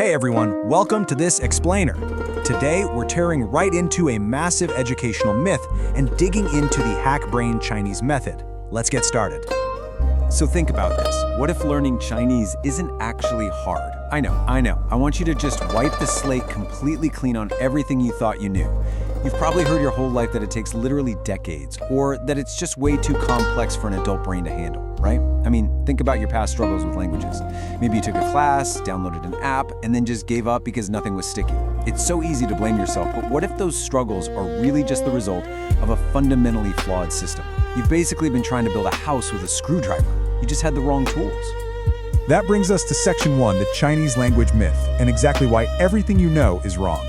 Hey everyone, welcome to this explainer. Today we're tearing right into a massive educational myth and digging into the HackBrain Chinese method. Let's get started. So think about this. What if learning Chinese isn't actually hard? I know. I want you to just wipe the slate completely clean on everything you thought you knew. You've probably heard your whole life that it takes literally decades, or that it's just way too complex for an adult brain to handle, right? I mean, think about your past struggles with languages. Maybe you took a class, downloaded an app, and then just gave up because nothing was sticking. It's so easy to blame yourself, but what if those struggles are really just the result of a fundamentally flawed system? You've basically been trying to build a house with a screwdriver. You just had the wrong tools. That brings us to Section 1, the Chinese language myth, and exactly why everything you know is wrong.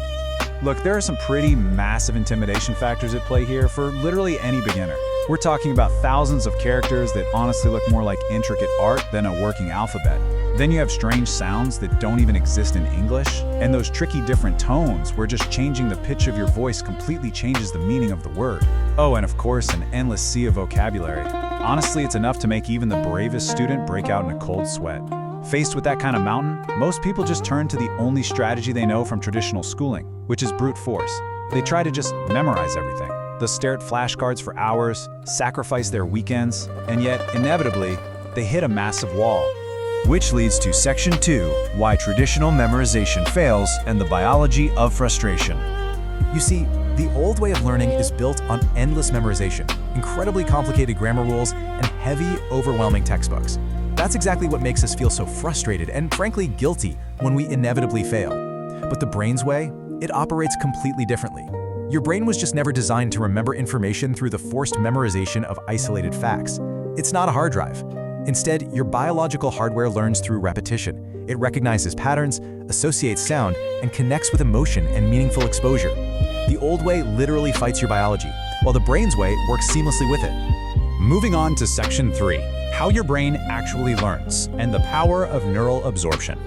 Look, there are some pretty massive intimidation factors at play here for literally any beginner. We're talking about thousands of characters that honestly look more like intricate art than a working alphabet. Then you have strange sounds that don't even exist in English, and those tricky different tones where just changing the pitch of your voice completely changes the meaning of the word. Oh, and of course, an endless sea of vocabulary. Honestly, it's enough to make even the bravest student break out in a cold sweat. Faced with that kind of mountain, most people just turn to the only strategy they know from traditional schooling, which is brute force. They try to just memorize everything. They'll stare at flashcards for hours, sacrifice their weekends, and yet, inevitably, they hit a massive wall. Which leads to Section 2, why traditional memorization fails and the biology of frustration. You see, the old way of learning is built on endless memorization, incredibly complicated grammar rules, and heavy, overwhelming textbooks. That's exactly what makes us feel so frustrated and, frankly, guilty when we inevitably fail. But the brain's way, it operates completely differently. Your brain was just never designed to remember information through the forced memorization of isolated facts. It's not a hard drive. Instead, your biological hardware learns through repetition. It recognizes patterns, associates sound, and connects with emotion and meaningful exposure. The old way literally fights your biology, while the brain's way works seamlessly with it. Moving on to Section 3, how your brain actually learns, and the power of neural absorption.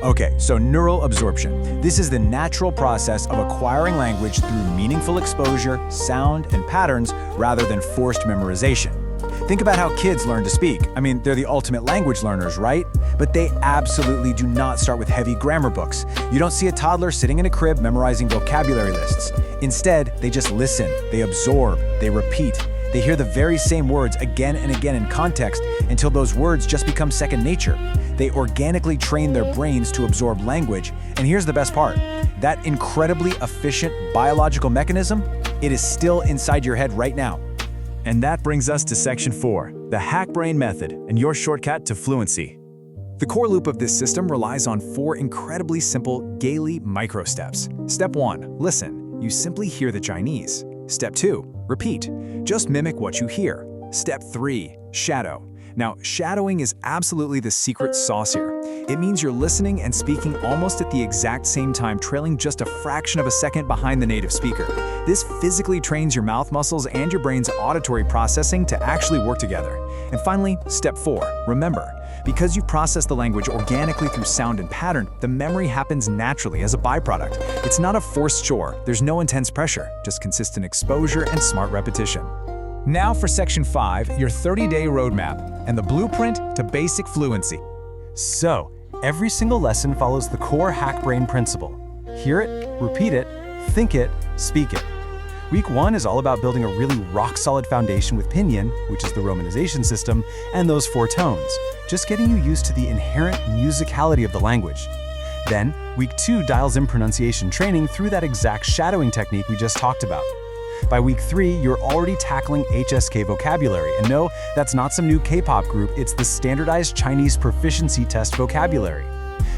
Okay, so neural absorption. This is the natural process of acquiring language through meaningful exposure, sound, and patterns rather than forced memorization. Think about how kids learn to speak. I mean, they're the ultimate language learners, right? But they absolutely do not start with heavy grammar books. You don't see a toddler sitting in a crib memorizing vocabulary lists. Instead, they just listen, they absorb, they repeat. They hear the very same words again and again in context until those words just become second nature. They organically train their brains to absorb language, and here's the best part. That incredibly efficient biological mechanism, it is still inside your head right now. And that brings us to Section 4, the HackBrain method, and your shortcut to fluency. The core loop of this system relies on 4 incredibly simple, gaily micro steps. Step 1, listen. You simply hear the Chinese. Step 2, repeat. Just mimic what you hear. Step 3, shadow. Now, shadowing is absolutely the secret sauce here. It means you're listening and speaking almost at the exact same time, trailing just a fraction of a second behind the native speaker. This physically trains your mouth muscles and your brain's auditory processing to actually work together. And finally, step 4, remember. Because you've processed the language organically through sound and pattern, the memory happens naturally as a byproduct. It's not a forced chore. There's no intense pressure, just consistent exposure and smart repetition. Now for Section 5, your 30-day roadmap and the blueprint to basic fluency. So, every single lesson follows the core HackBrain principle. Hear it, repeat it, think it, speak it. Week 1 is all about building a really rock-solid foundation with pinyin, which is the romanization system, and those 4 tones, just getting you used to the inherent musicality of the language. Then, Week 2 dials in pronunciation training through that exact shadowing technique we just talked about. By Week 3, you're already tackling HSK vocabulary, and no, that's not some new K-pop group, it's the standardized Chinese proficiency test vocabulary.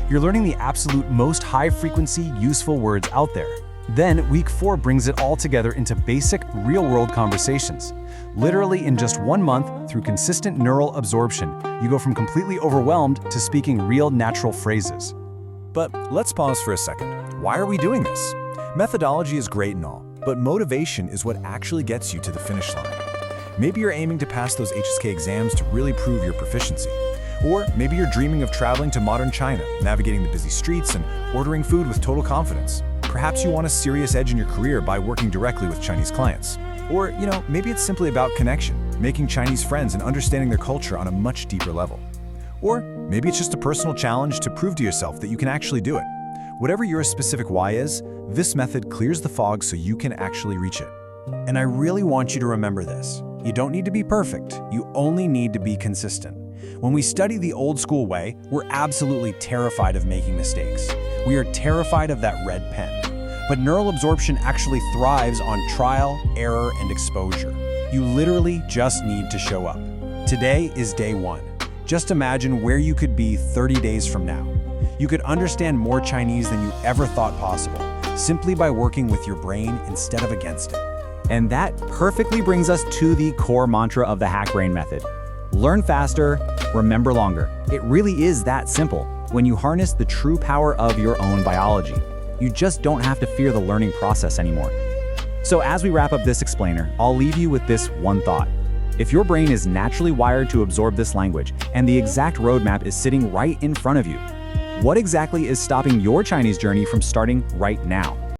You're learning the absolute most high-frequency, useful words out there. Then, Week 4 brings it all together into basic, real-world conversations. Literally in just 1 month, through consistent neural absorption, you go from completely overwhelmed to speaking real, natural phrases. But let's pause for a second. Why are we doing this? Methodology is great and all, but motivation is what actually gets you to the finish line. Maybe you're aiming to pass those HSK exams to really prove your proficiency. Or maybe you're dreaming of traveling to modern China, navigating the busy streets and ordering food with total confidence. Perhaps you want a serious edge in your career by working directly with Chinese clients. Or, maybe it's simply about connection, making Chinese friends and understanding their culture on a much deeper level. Or maybe it's just a personal challenge to prove to yourself that you can actually do it. Whatever your specific why is, this method clears the fog so you can actually reach it. And I really want you to remember this. You don't need to be perfect, you only need to be consistent. When we study the old school way, we're absolutely terrified of making mistakes. We are terrified of that red pen. But neural absorption actually thrives on trial, error, and exposure. You literally just need to show up. Today is day 1. Just imagine where you could be 30 days from now. You could understand more Chinese than you ever thought possible, simply by working with your brain instead of against it. And that perfectly brings us to the core mantra of the HackBrain method. Learn faster, remember longer. It really is that simple when you harness the true power of your own biology. You just don't have to fear the learning process anymore. So as we wrap up this explainer, I'll leave you with this one thought. If your brain is naturally wired to absorb this language and the exact roadmap is sitting right in front of you, what exactly is stopping your Chinese journey from starting right now?